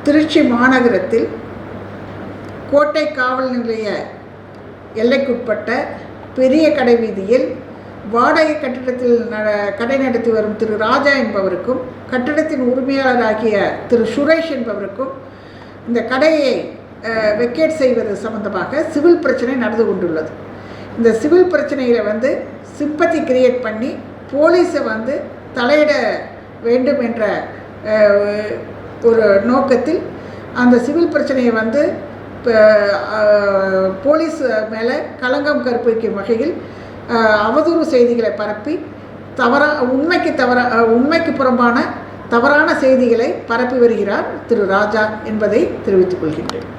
திருச்சி மாநகரத்தில் கோட்டை காவல் நிலைய எல்லைக்குட்பட்ட பெரிய கடை வீதியில் வாடகை கட்டிடத்தில் கடை நடத்தி வரும் திரு ராஜா என்பவருக்கும் கட்டிடத்தின் உரிமையாளராகிய திரு சுரேஷ் என்பவருக்கும் இந்த கடையை வெக்கேட் செய்வது சம்பந்தமாக சிவில் பிரச்சனை நடந்து கொண்டுள்ளது. இந்த சிவில் பிரச்சனையில் சிம்பத்தி கிரியேட் பண்ணி போலீஸை தலையிட வேண்டும் என்ற ஒரு நோக்கத்தில் அந்த சிவில் பிரச்சனையை போலீஸ் மேலே களங்கம் கற்பிக்கும் வகையில் அவதூறு செய்திகளை பரப்பி உண்மைக்கு புறம்பான தவறான செய்திகளை பரப்பி வருகிறார் திரு ராஜா என்பதை தெரிவித்துக் கொள்கின்றேன்.